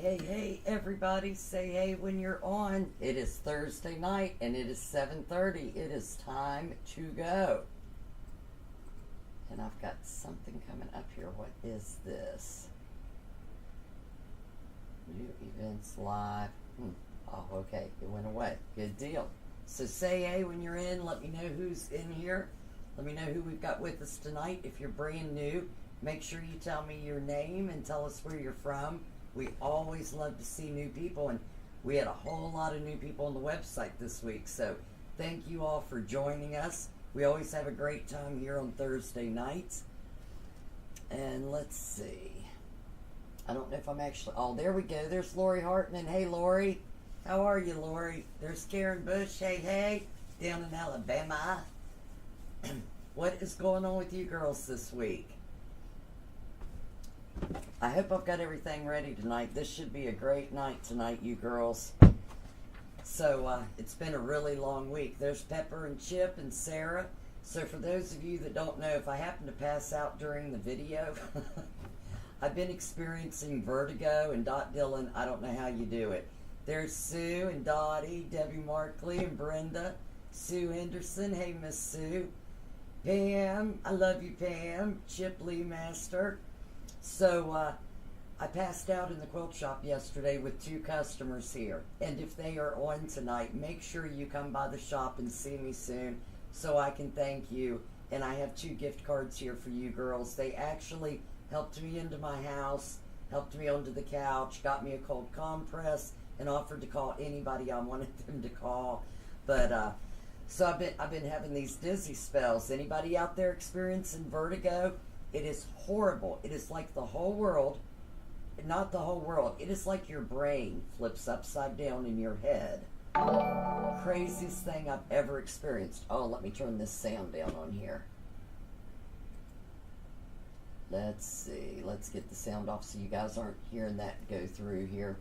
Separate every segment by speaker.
Speaker 1: Hey, everybody, say hey when you're on. It is Thursday night and it is 7:30. It is time to go. And I've got something coming up here. What is this? New events live. Oh, okay. It went away. Good deal. So say hey when you're in. Let me know who's in here. Let me know who we've got with us tonight. If you're brand new, make sure you tell me your name and tell us where you're from. We always love to see new people, and we had a whole lot of new people on the website this week. So thank you all for joining us. We always have a great time here on Thursday nights. And let's see. I don't know if I'm actually... Oh, there we go. There's Lori Hartman. Hey, Lori. How are you, Lori? There's Karen Bush. Hey, down in Alabama. What is going on with you girls this week? I hope I've got everything ready tonight. This should be a great night tonight, you girls. So, it's been a really long week. There's Pepper and Chip and Sarah. So for those of you that don't know, if I happen to pass out during the video, I've been experiencing vertigo, and Dot Dillon, I don't know how you do it. There's Sue and Dottie, Debbie Markley and Brenda, Sue Henderson. Hey, Miss Sue. Pam, I love you, Pam. Chip Lee Master. So, I passed out in the quilt shop yesterday with 2 customers here. And if they are on tonight, make sure you come by the shop and see me soon so I can thank you. And I have 2 gift cards here for you girls. They actually helped me into my house, helped me onto the couch, got me a cold compress, and offered to call anybody I wanted them to call. But, so I've been having these dizzy spells. Anybody out there experiencing vertigo? It is horrible. It is like the whole world, not the whole world, it is like your brain flips upside down in your head. Craziest thing I've ever experienced. Oh, let me turn this sound down on here. Let's see. Let's get the sound off so you guys aren't hearing that go through here.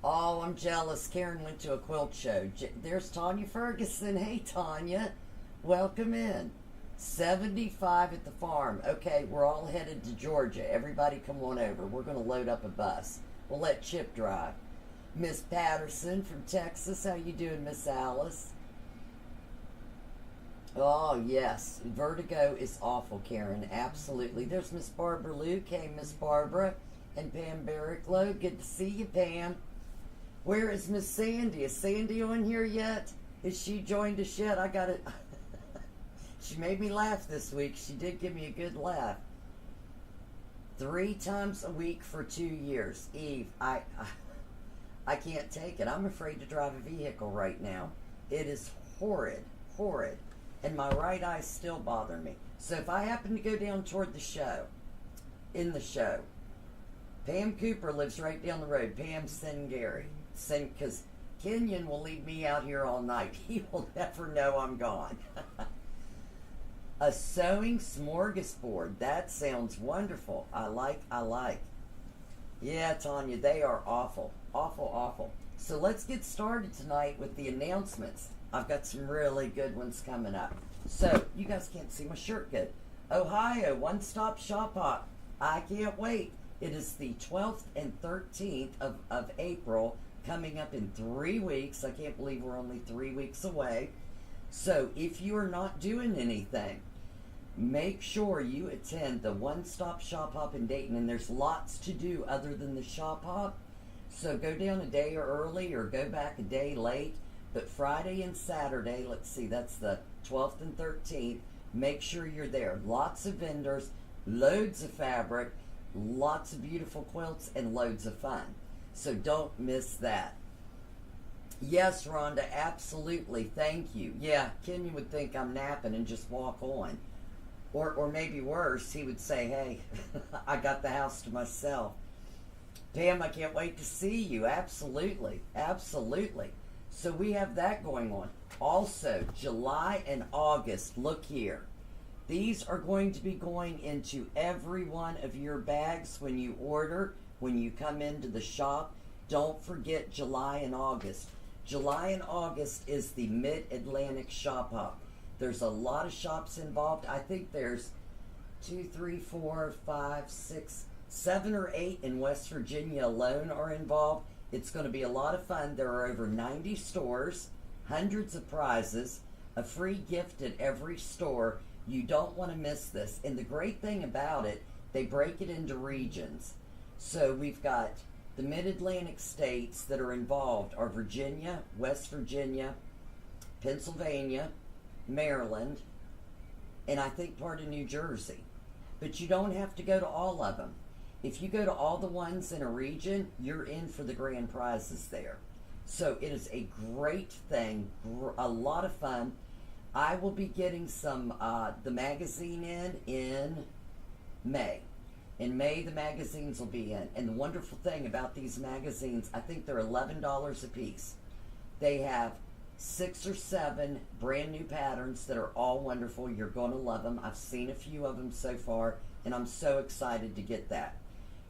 Speaker 1: Oh, I'm jealous. Karen went to a quilt show. There's Tanya Ferguson. Hey, Tanya. Welcome in. 75 at the farm. Okay, we're all headed to Georgia. Everybody come on over. We're going to load up a bus. We'll let Chip drive. Miss Patterson from Texas. How you doing, Miss Alice? Oh, yes. Vertigo is awful, Karen. Absolutely. There's Miss Barbara Luke. Hey, Miss Barbara. And Pam Barricklow. Good to see you, Pam. Where is Miss Sandy? Is Sandy on here yet? Is she joined us yet? I got it. She made me laugh this week. She did give me a good laugh. 3 times a week for 2 years. Eve, I can't take it. I'm afraid to drive a vehicle right now. It is horrid. And my right eye still bother me. So if I happen to go down toward the show, Pam Cooper lives right down the road. Pam send Gary. Because Kenyon will leave me out here all night. He will never know I'm gone. A sewing smorgasbord. That sounds wonderful. I like. Yeah, Tanya, they are awful. Awful. So let's get started tonight with the announcements. I've got some really good ones coming up. So, you guys can't see my shirt good. Ohio, one-stop shop hop. I can't wait. It is the 12th and 13th of April, coming up in 3 weeks. I can't believe we're only 3 weeks away. So if you are not doing anything, make sure you attend the one-stop shop hop in Dayton. And there's lots to do other than the shop hop. So go down a day early or go back a day late. But Friday and Saturday, let's see, that's the 12th and 13th. Make sure you're there. Lots of vendors, loads of fabric, lots of beautiful quilts, and loads of fun. So don't miss that. Yes, Rhonda, absolutely. Thank you. Yeah, Kenyon would think I'm napping and just walk on. Or maybe worse, he would say, hey, I got the house to myself. Pam, I can't wait to see you. Absolutely. So we have that going on. Also, July and August, look here. These are going to be going into every one of your bags when you order, when you come into the shop. Don't forget July and August. July and August is the Mid-Atlantic Shop Hop. There's a lot of shops involved. I think there's 2, 3, 4, 5, 6, 7 or 8 in West Virginia alone are involved. It's going to be a lot of fun. There are over 90 stores, hundreds of prizes, a free gift at every store. You don't want to miss this. And the great thing about it, they break it into regions. So we've got the mid-Atlantic states that are involved are Virginia, West Virginia, Pennsylvania, Maryland, and I think part of New Jersey. But you don't have to go to all of them. If you go to all the ones in a region, you're in for the grand prizes there. So it is a great thing, a lot of fun. I will be getting some the magazine in May. In May, the magazines will be in. And the wonderful thing about these magazines, I think they're $11 a piece. They have 6 or 7 brand new patterns that are all wonderful. You're going to love them. I've seen a few of them so far, and I'm so excited to get that.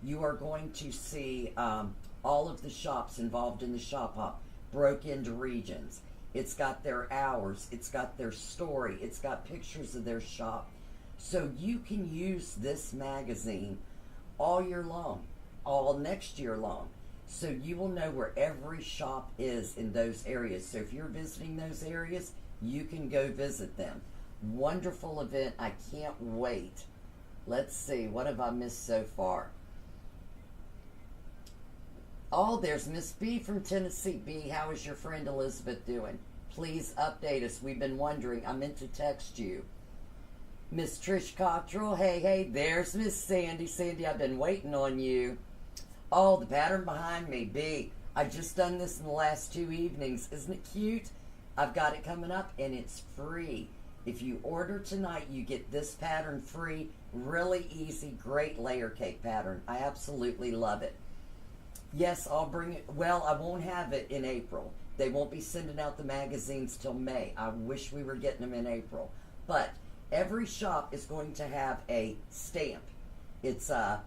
Speaker 1: You are going to see all of the shops involved in the shop hop broke into regions. It's got their hours. It's got their story. It's got pictures of their shop. So you can use this magazine all year long, all next year long. So you will know where every shop is in those areas. So if you're visiting those areas, you can go visit them. Wonderful event. I can't wait. Let's see. What have I missed so far? Oh, there's Miss B from Tennessee. B, how is your friend Elizabeth doing? Please update us. We've been wondering. I meant to text you. Miss Trish Cottrell. Hey, there's Miss Sandy. Sandy, I've been waiting on you. Oh, the pattern behind me, B. I just done this in the last 2 evenings. Isn't it cute? I've got it coming up, and it's free. If you order tonight, you get this pattern free. Really easy, great layer cake pattern. I absolutely love it. Yes, I'll bring it. Well, I won't have it in April. They won't be sending out the magazines till May. I wish we were getting them in April. But every shop is going to have a stamp. It's a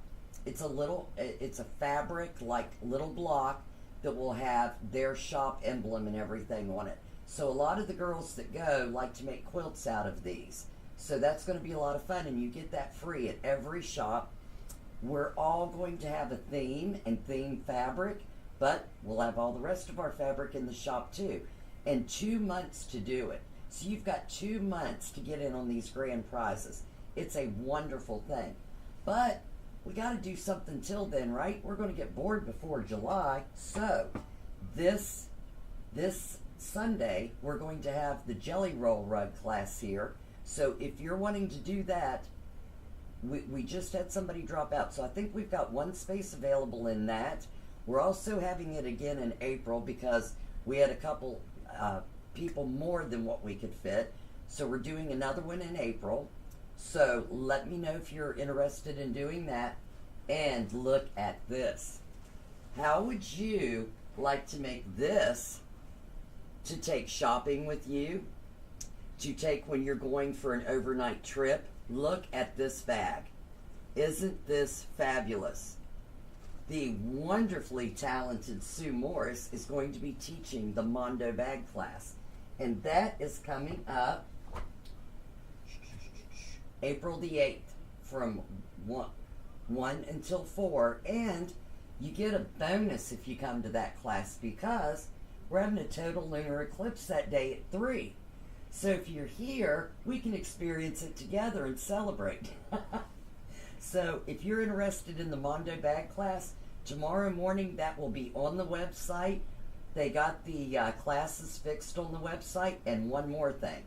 Speaker 1: fabric, like little block that will have their shop emblem and everything on it. So a lot of the girls that go like to make quilts out of these. So that's going to be a lot of fun, and you get that free at every shop. We're all going to have a theme and theme fabric, but we'll have all the rest of our fabric in the shop too. And 2 months to do it. So you've got 2 months to get in on these grand prizes. It's a wonderful thing. But we got to do something till then, right? We're going to get bored before July. So this Sunday, we're going to have the Jelly Roll Rug class here. So if you're wanting to do that, we just had somebody drop out. So I think we've got 1 space available in that. We're also having it again in April because we had a couple people more than what we could fit. So we're doing another one in April. So let me know if you're interested in doing that. And look at this. How would you like to make this to take shopping with you? To take when you're going for an overnight trip? Look at this bag. Isn't this fabulous? The wonderfully talented Sue Morris is going to be teaching the Mondo bag class. And that is coming up April the 8th from 1 until 4. And you get a bonus if you come to that class because we're having a total lunar eclipse that day at 3. So if you're here, we can experience it together and celebrate. So if you're interested in the Mondo bag class, tomorrow morning that will be on the website. They got the classes fixed on the website. And one more thing.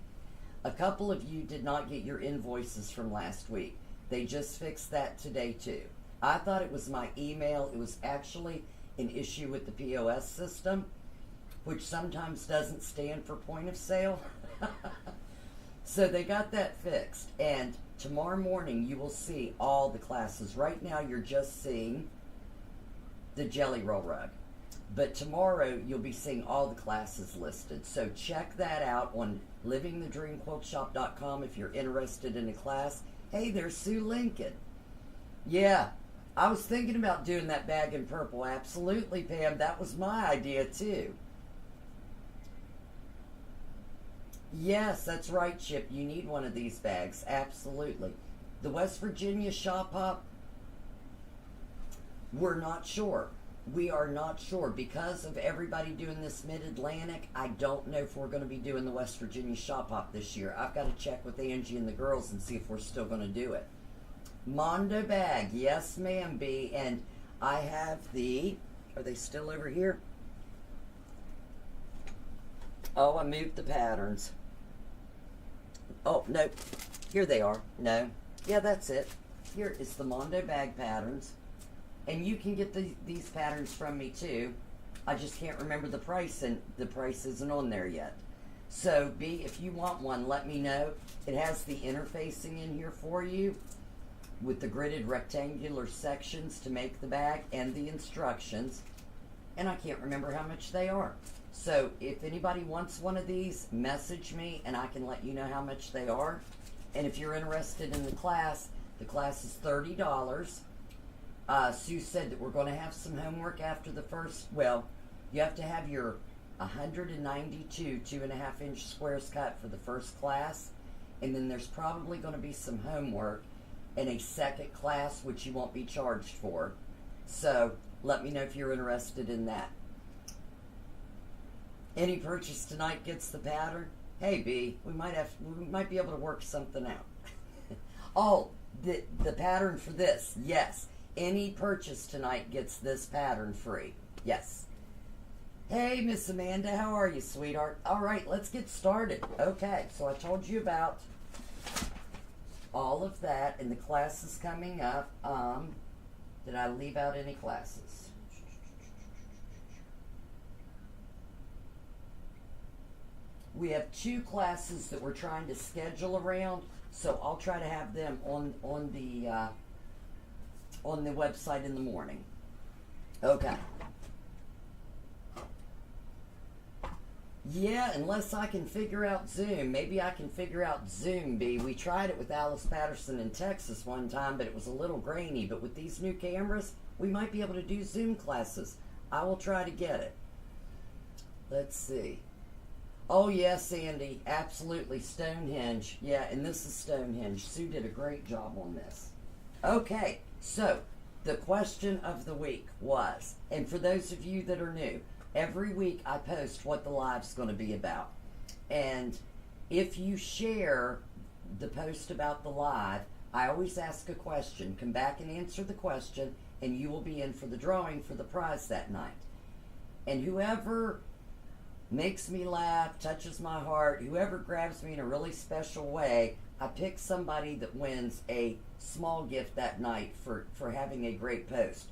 Speaker 1: A couple of you did not get your invoices from last week. They just fixed that today too. I thought it was my email. It was actually an issue with the POS system, which sometimes doesn't stand for point of sale. So they got that fixed, and tomorrow morning you will see all the classes. Right now you're just seeing the Jelly Roll Rug, but tomorrow you'll be seeing all the classes listed. So check that out on livingthedreamquiltshop.com if you're interested in a class. Hey, there's Sue Lincoln. Yeah, I was thinking about doing that bag in purple. Absolutely, Pam. That was my idea too. Yes, that's right, Chip. You need one of these bags. Absolutely. The West Virginia Shop Hop, We're not sure. We are not sure. Because of everybody doing this mid-Atlantic, I don't know if we're going to be doing the West Virginia Shop Hop this year. I've got to check with Angie and the girls and see if we're still going to do it. Mondo bag. Yes, ma'am, B. And I have the... Are they still over here? Oh, I moved the patterns. Oh, no. Here they are. No. Yeah, that's it. Here is the Mondo bag patterns. And you can get these patterns from me too. I just can't remember the price, and the price isn't on there yet. So, B, if you want one, let me know. It has the interfacing in here for you with the gridded rectangular sections to make the bag and the instructions. And I can't remember how much they are. So, if anybody wants one of these, message me and I can let you know how much they are. And if you're interested in the class is $30. Sue said that we're going to have some homework after the first. Well, you have to have your 192 2.5-inch squares cut for the first class, and then there's probably going to be some homework in a second class, which you won't be charged for. So let me know if you're interested in that. Any purchase tonight gets the pattern. Hey, B, we might be able to work something out. Oh, the pattern for this, yes. Any purchase tonight gets this pattern free. Yes. Hey, Miss Amanda, how are you, sweetheart? All right, let's get started. Okay, so I told you about all of that, and the class is coming up. Did I leave out any classes? We have 2 classes that we're trying to schedule around, so I'll try to have them on the website in the morning. Okay. Yeah, unless I can figure out Zoom. Maybe I can figure out Zoom, B. We tried it with Alice Patterson in Texas one time, but it was a little grainy. But with these new cameras, we might be able to do Zoom classes. I will try to get it. Let's see. Oh, yes, Andy. Absolutely. Stonehenge. Yeah, and this is Stonehenge. Sue did a great job on this. Okay, so the question of the week was, and for those of you that are new, every week I post what the live's going to be about. And if you share the post about the live, I always ask a question. Come back and answer the question, and you will be in for the drawing for the prize that night. And whoever makes me laugh, touches my heart, whoever grabs me in a really special way, I pick somebody that wins a small gift that night for having a great post.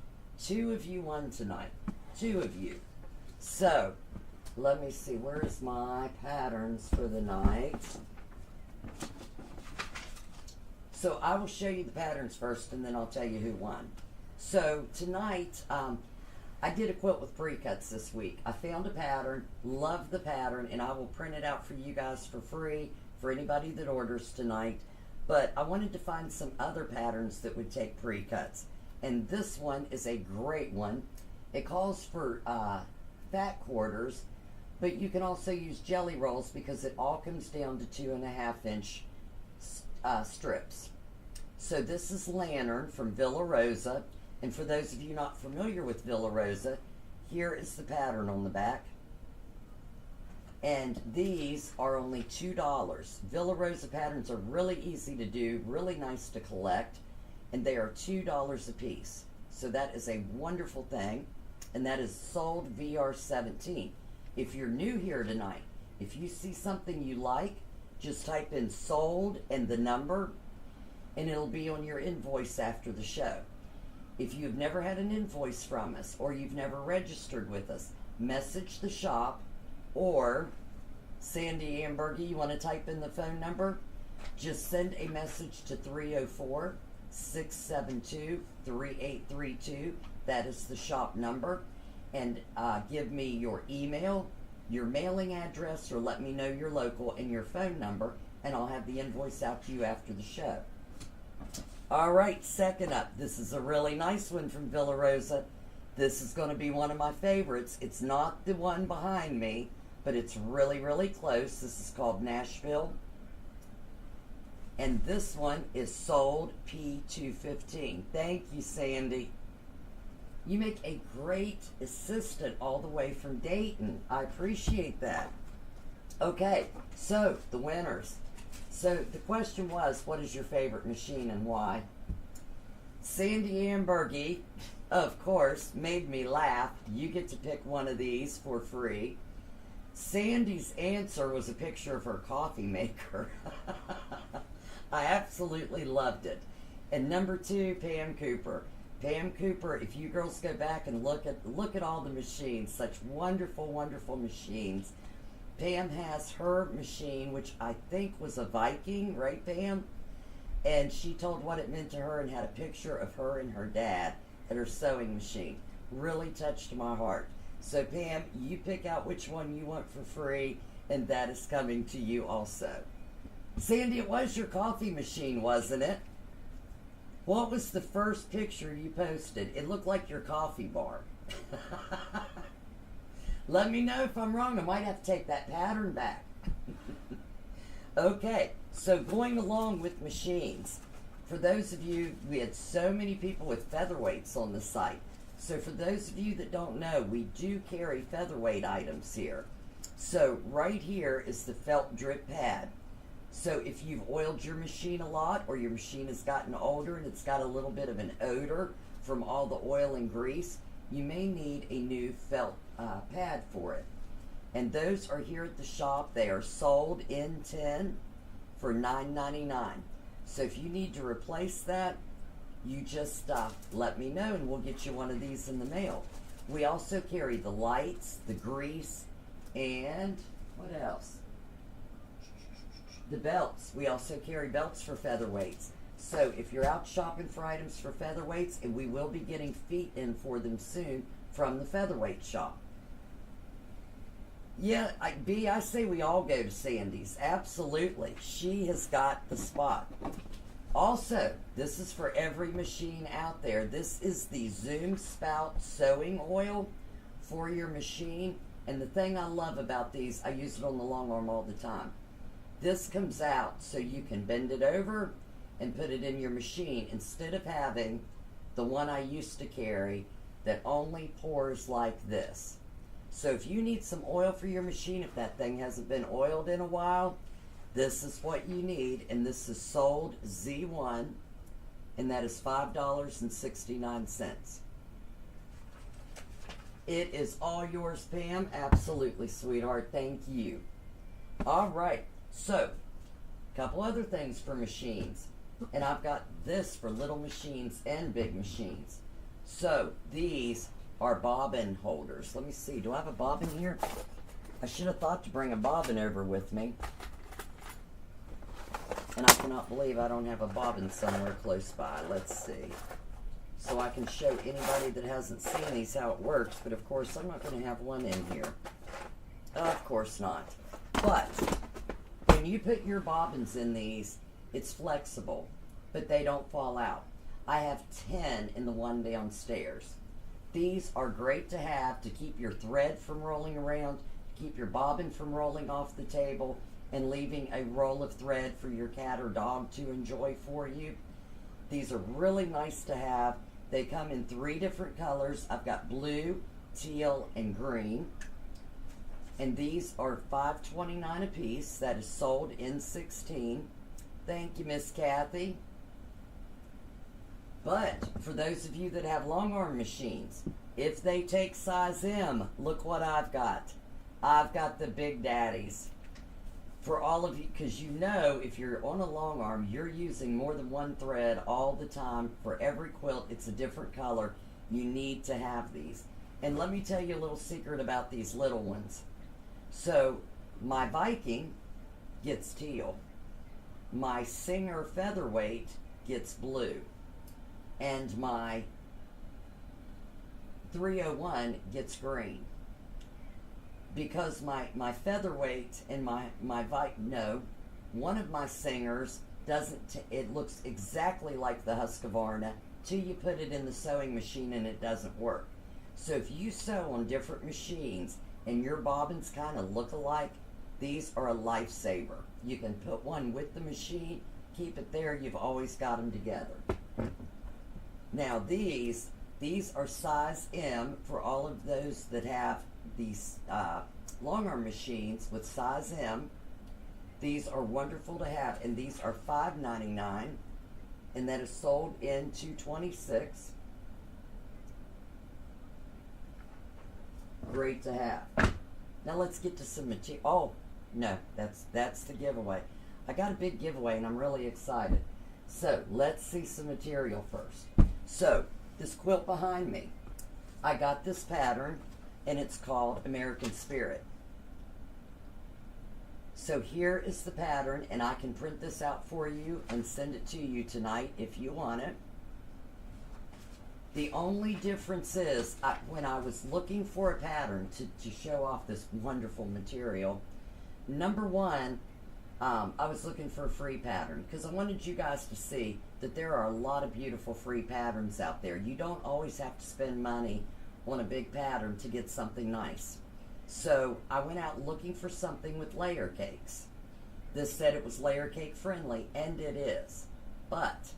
Speaker 1: 2 of you won tonight. 2 of you. So, let me see. Where's my patterns for the night? So, I will show you the patterns first, and then I'll tell you who won. So, tonight, I did a quilt with precuts this week. I found a pattern, love the pattern, and I will print it out for you guys for free for anybody that orders tonight. But I wanted to find some other patterns that would take precuts. And this one is a great one. It calls for fat quarters, but you can also use jelly rolls because it all comes down to 2.5-inch strips. So this is Lantern from Villa Rosa. And for those of you not familiar with Villa Rosa, here is the pattern on the back. And these are only $2. Villa Rosa patterns are really easy to do, really nice to collect, and they are $2 a piece. So that is a wonderful thing, and that is sold VR17. If you're new here tonight, if you see something you like, just type in sold and the number, and it'll be on your invoice after the show. If you've never had an invoice from us, or you've never registered with us, message the shop. Or, Sandy Ambergy, you want to type in the phone number? Just send a message to 304-672-3832. That is the shop number. And give me your email, your mailing address, or let me know your local and your phone number, and I'll have the invoice out to you after the show. All right, second up. This is a really nice one from Villa Rosa. This is going to be one of my favorites. It's not the one behind me, but it's really, really close. This is called Nashville. And this one is sold P215. Thank you, Sandy. You make a great assistant all the way from Dayton. I appreciate that. Okay, so the winners. So the question was, what is your favorite machine and why? Sandy Ambergy, of course, made me laugh. You get to pick one of these for free. Sandy's answer was a picture of her coffee maker. I absolutely loved it. And number 2, Pam Cooper. Pam Cooper, if you girls go back and look at all the machines, such wonderful, wonderful machines. Pam has her machine, which I think was a Viking, right, Pam? And she told what it meant to her and had a picture of her and her dad at her sewing machine. Really touched my heart. So, Pam, you pick out which one you want for free, and that is coming to you also. Sandy, it was your coffee machine, wasn't it? What was the first picture you posted? It looked like your coffee bar. Let me know if I'm wrong. I might have to take that pattern back. Okay, so going along with machines. For those of you, we had so many people with featherweights on the site. So for those of you that don't know, we do carry featherweight items here. So right here is the felt drip pad. So if you've oiled your machine a lot, or your machine has gotten older and it's got a little bit of an odor from all the oil and grease, you may need a new felt pad for it. And those are here at the shop. They are sold in tin for $9.99. So if you need to replace that, you just let me know and we'll get you one of these in the mail. We also carry the lights, the grease, and what else? The belts. We also carry belts for featherweights. So if you're out shopping for items for featherweights, and we will be getting feet in for them soon from the featherweight shop. Yeah, I say we all go to Sandy's. Absolutely. She has got the spot. Also, this is for every machine out there. This is the Zoom Spout sewing oil for your machine. And the thing I love about these, I use it on the long arm all the time. This comes out so you can bend it over and put it in your machine instead of having the one I used to carry that only pours like this. So if you need some oil for your machine, if that thing hasn't been oiled in a while, this is what you need. And this is sold Z1, and that is $5.69. It is all yours, Pam. Absolutely, sweetheart. Thank you. All right. So, a couple other things for machines. And I've got this for little machines and big machines. So, these are bobbin holders. Let me see. Do I have a bobbin here? I should have thought to bring a bobbin over with me. And I cannot believe I don't have a bobbin somewhere close by. Let's see. So I can show anybody that hasn't seen these how it works. But, of course, I'm not going to have one in here. Of course not. But when you put your bobbins in these, it's flexible, but they don't fall out. I have 10 in the one downstairs. These are great to have to keep your thread from rolling around, to keep your bobbin from rolling off the table, and leaving a roll of thread for your cat or dog to enjoy for you. These are really nice to have. They come in 3 different colors. I've got blue, teal, and green. And these are $5.29 a piece. That is sold in 16. Thank you, Miss Kathy. But for those of you that have long arm machines, if they take size M, look what I've got. I've got the big daddies. For all of you, because you know if you're on a long arm, you're using more than one thread all the time. For every quilt, it's a different color. You need to have these. And let me tell you a little secret about these little ones. So, my Viking gets teal. My Singer Featherweight gets blue. And my 301 gets green. Because my Featherweight and my Viking, no, one of my Singers doesn't, it looks exactly like the Husqvarna till you put it in the sewing machine and it doesn't work. So if you sew on different machines, and your bobbins kind of look alike, these are a lifesaver. You can put one with the machine, keep it there, you've always got them together. Now these These are size M for all of those that have these long arm machines with size M. These are wonderful to have, and these are $5.99, and that is sold in 226. Great to have. Now let's get to some material. Oh, no, that's the giveaway. I got a big giveaway, and I'm really excited. So let's see some material first. So this quilt behind me, I got this pattern, and it's called American Spirit. So here is the pattern, and I can print this out for you and send it to you tonight if you want it. The only difference is, when I was looking for a pattern to show off this wonderful material, number one, I was looking for a free pattern because I wanted you guys to see that there are a lot of beautiful free patterns out there. You don't always have to spend money on a big pattern to get something nice. So I went out looking for something with layer cakes. This said it was layer cake friendly, and it is, but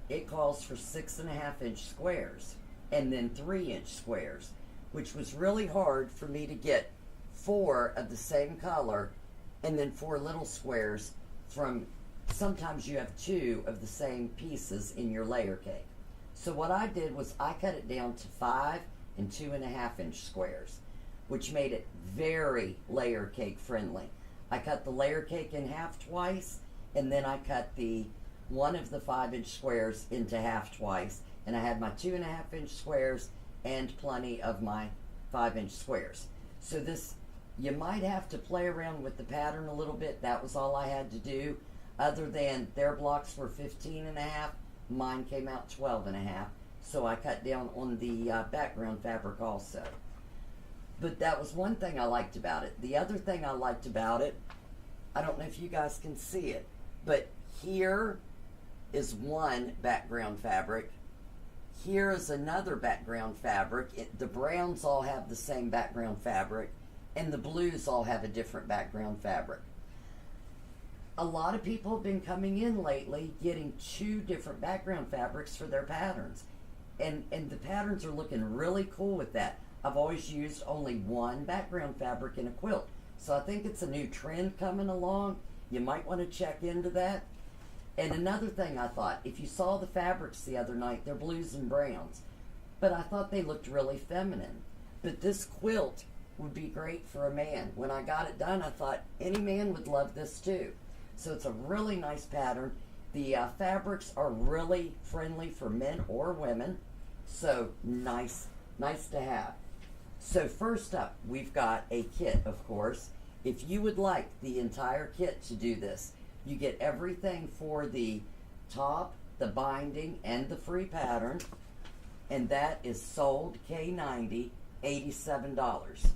Speaker 1: it calls for 6.5-inch squares and then 3-inch squares, which was really hard for me to get 4 of the same color and then 4 little squares from. Sometimes you have 2 of the same pieces in your layer cake. So what I did was I cut it down to 5 and 2.5-inch squares, which made it very layer cake friendly. I cut the layer cake in half twice, and then I cut one of the 5-inch squares into half twice, and I had my 2.5-inch squares and plenty of my 5-inch squares. So this, you might have to play around with the pattern a little bit. That was all I had to do, other than their blocks were 15.5, mine came out 12.5, so I cut down on the background fabric also. But that was one thing I liked about it. The other thing I liked about it, I don't know if you guys can see it, but here is one background fabric. Here is another background fabric. The browns all have the same background fabric, and the blues all have a different background fabric. A lot of people have been coming in lately getting 2 different background fabrics for their patterns. And the patterns are looking really cool with that. I've always used only one background fabric in a quilt. So I think it's a new trend coming along. You might want to check into that. And another thing I thought, if you saw the fabrics the other night, they're blues and browns. But I thought they looked really feminine. But this quilt would be great for a man. When I got it done, I thought any man would love this too. So it's a really nice pattern. The fabrics are really friendly for men or women. So nice to have. So first up, we've got a kit, of course. If you would like the entire kit to do this, you get everything for the top, the binding, and the free pattern. And that is sold K90, $87.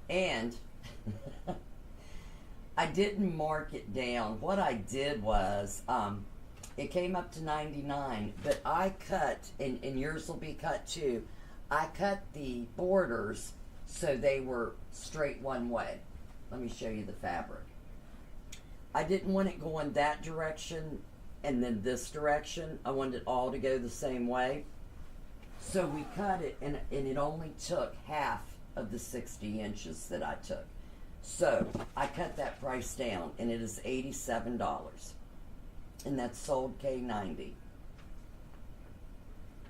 Speaker 1: And I didn't mark it down. What I did was, it came up to $99, but I cut, and yours will be cut too, I cut the borders so they were straight one way. Let me show you the fabric. I didn't want it going that direction and then this direction. I wanted it all to go the same way. So we cut it, and it only took half of the 60 inches that I took. So I cut that price down, and it is $87. And that's sold K90.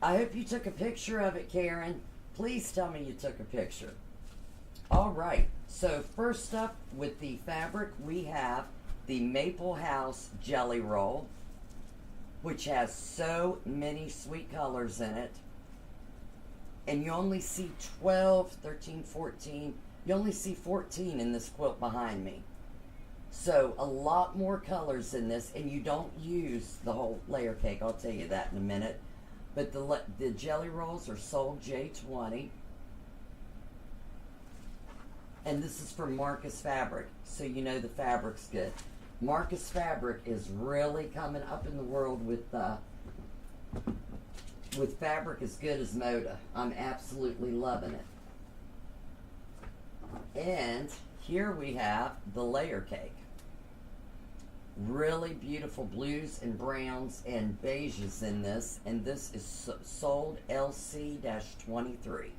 Speaker 1: I hope you took a picture of it, Karen. Please tell me you took a picture. All right, so first up with the fabric, we have the Maple House Jelly Roll, which has so many sweet colors in it. And you only see 12, 13, 14. You only see 14 in this quilt behind me. So a lot more colors in this, and you don't use the whole layer cake. I'll tell you that in a minute. But the jelly rolls are sold J20. And this is from Marcus Fabric, so you know the fabric's good. Marcus Fabric is really coming up in the world with fabric as good as Moda. I'm absolutely loving it. And here we have the layer cake. Really beautiful blues and browns and beiges in this, and this is sold LC-23.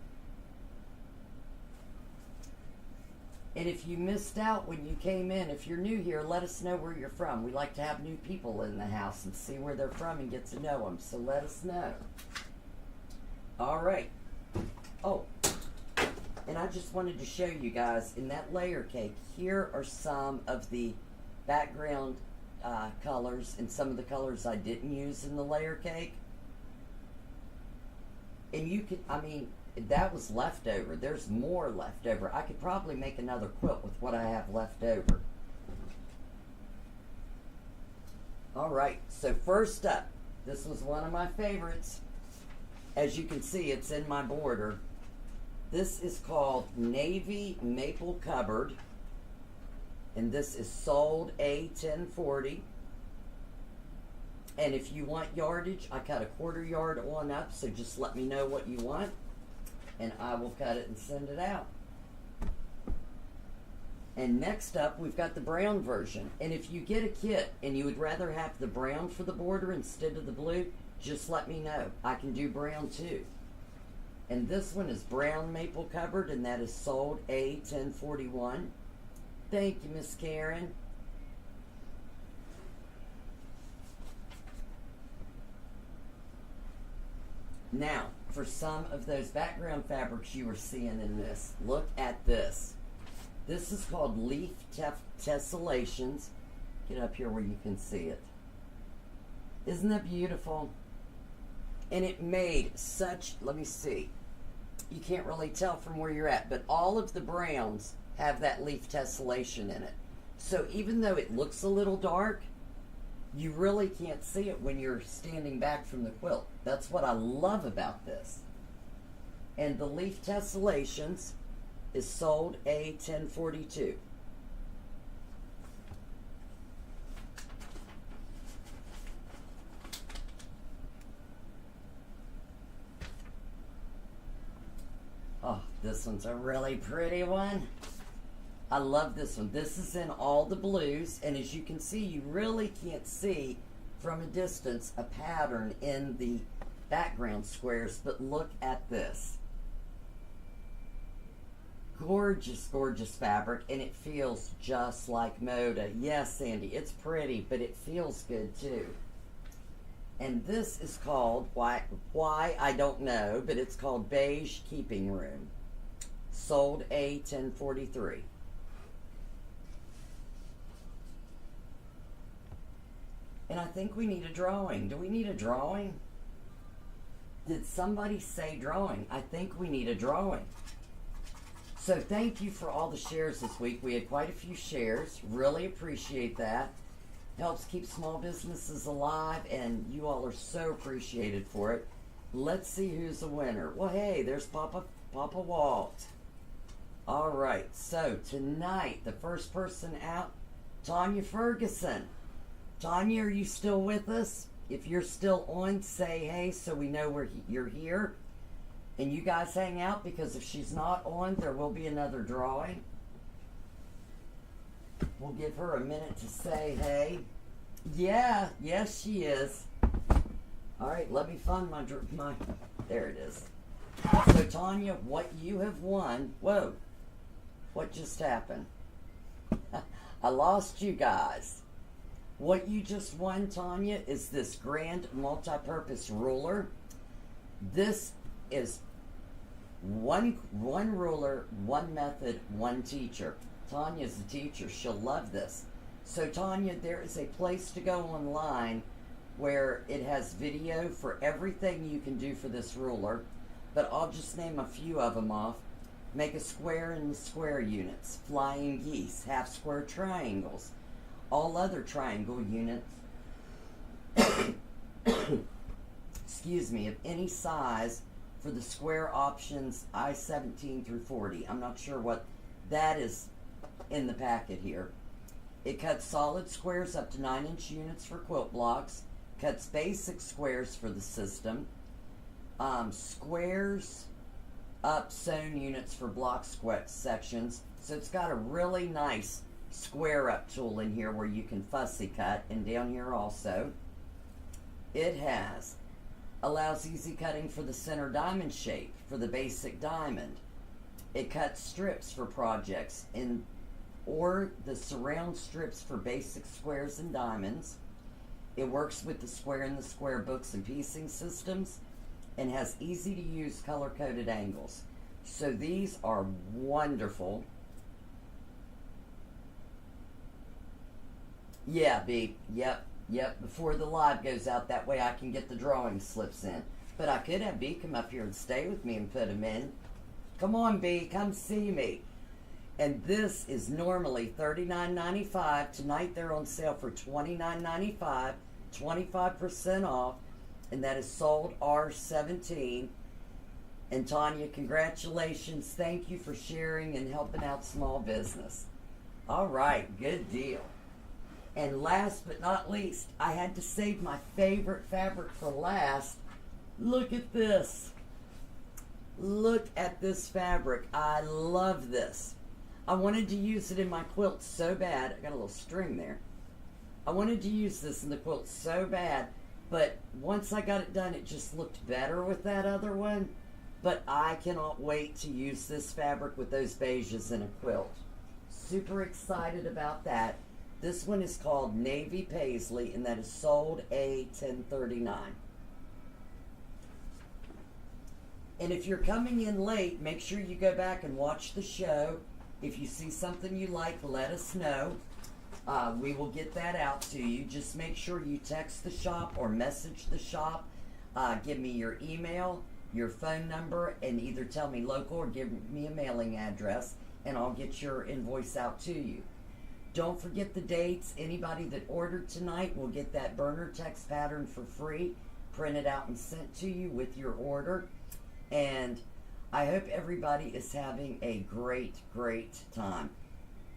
Speaker 1: And if you missed out when you came in, if you're new here, let us know where you're from. We like to have new people in the house and see where they're from and get to know them, so let us know. All right. Oh, and I just wanted to show you guys, in that layer cake, here are some of the background colors and some of the colors I didn't use in the layer cake. And you could, I mean, that was leftover. There's more left over. I could probably make another quilt with what I have left over. All right, so first up, this was one of my favorites. As you can see, it's in my border. This is called Navy Maple Cupboard, and this is sold A1040. And if you want yardage, I cut a 1/4 yard on up, so just let me know what you want, and I will cut it and send it out. And next up, we've got the brown version. And if you get a kit and you would rather have the brown for the border instead of the blue, just let me know. I can do brown too. And this one is brown maple covered, and that is sold A1041. Thank you, Miss Karen. Now, for some of those background fabrics you were seeing in this, look at this. This is called Leaf Tessellations. Get up here where you can see it. Isn't that beautiful? And it made such, let me see. You can't really tell from where you're at, but all of the browns have that leaf tessellation in it. So even though it looks a little dark, you really can't see it when you're standing back from the quilt. That's what I love about this. And the leaf tessellations is sold A1042. Oh, this one's a really pretty one. I love this one. This is in all the blues, and as you can see, you really can't see from a distance a pattern in the background squares, but look at this. Gorgeous, gorgeous fabric, and it feels just like Moda. Yes, Sandy, it's pretty, but it feels good too. And this is called, why I don't know, but it's called Beige Keeping Room. Sold A1043. And I think we need a drawing. Do we need a drawing? Did somebody say drawing? I think we need a drawing. So thank you for all the shares this week. We had quite a few shares. Really appreciate that. Helps keep small businesses alive, and you all are so appreciated for it. Let's see who's the winner. Well, hey, there's Papa Walt. All right, so tonight, the first person out, Tanya Ferguson. Tanya, are you still with us? If you're still on, say hey so we know you're here. And you guys hang out, because if she's not on, there will be another drawing. We'll give her a minute to say hey. Yeah, yes she is. All right, let me find my, there it is. So Tanya, what you have won, whoa, what just happened? I lost you guys. What you just won, Tanya, is this grand multi-purpose ruler. This is one ruler, one method, one teacher. Tanya's a teacher. She'll love this. So Tanya, there is a place to go online where it has video for everything you can do for this ruler, but I'll just name a few of them off. Make a square in the square units, flying geese, half square triangles, all other triangle units, excuse me, of any size for the square options I-17 through 40. I'm not sure what that is in the packet here. It cuts solid squares up to 9-inch units for quilt blocks, cuts basic squares for the system, squares up sewn units for block sections. So it's got a really nice square up tool in here where you can fussy cut, and down here also it allows easy cutting for the center diamond shape for the basic diamond. It cuts strips for projects or the surround strips for basic squares and diamonds. It works with the square and the square books and piecing systems, and has easy to use color coded angles. So these are wonderful. Yeah, B. Yep. Before the live goes out, that way I can get the drawing slips in. But I could have B come up here and stay with me and put them in. Come on, B. Come see me. And this is normally $39.95. Tonight they're on sale for $29.95, 25% off, and that is sold R17. And Tanya, congratulations. Thank you for sharing and helping out small business. All right, good deal. And last but not least, I had to save my favorite fabric for last. Look at this. Look at this fabric. I love this. I wanted to use it in my quilt so bad. I got a little string there. I wanted to use this in the quilt so bad, but once I got it done, it just looked better with that other one. But I cannot wait to use this fabric with those beiges in a quilt. Super excited about that. This one is called Navy Paisley, and that is sold A1039. And if you're coming in late, make sure you go back and watch the show. If you see something you like, let us know. We will get that out to you. Just make sure you text the shop or message the shop. Give me your email, your phone number, and either tell me local or give me a mailing address, and I'll get your invoice out to you. Don't forget the dates. Anybody that ordered tonight will get that burner text pattern for free, printed out and sent to you with your order. And I hope everybody is having a great, great time.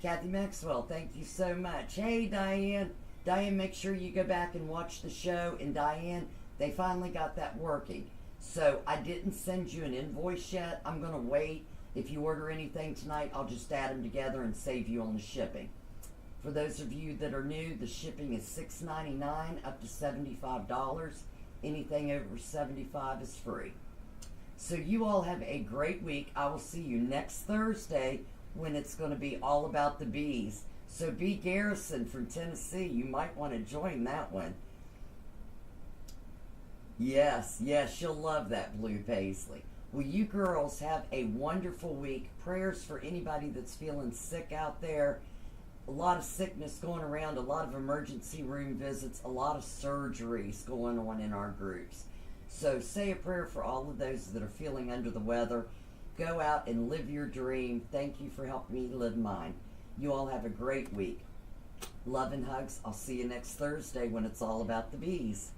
Speaker 1: Kathy Maxwell, thank you so much. Hey, Diane. Diane, make sure you go back and watch the show. And Diane, they finally got that working. So I didn't send you an invoice yet. I'm going to wait. If you order anything tonight, I'll just add them together and save you on the shipping. For those of you that are new, the shipping is $6.99 up to $75. Anything over $75 is free. So you all have a great week. I will see you next Thursday when it's going to be all about the bees. So B. Garrison from Tennessee, you might want to join that one. Yes, she'll love that blue paisley. Well, you girls have a wonderful week. Prayers for anybody that's feeling sick out there. A lot of sickness going around, a lot of emergency room visits, a lot of surgeries going on in our groups. So say a prayer for all of those that are feeling under the weather. Go out and live your dream. Thank you for helping me live mine. You all have a great week. Love and hugs. I'll see you next Thursday when it's all about the bees.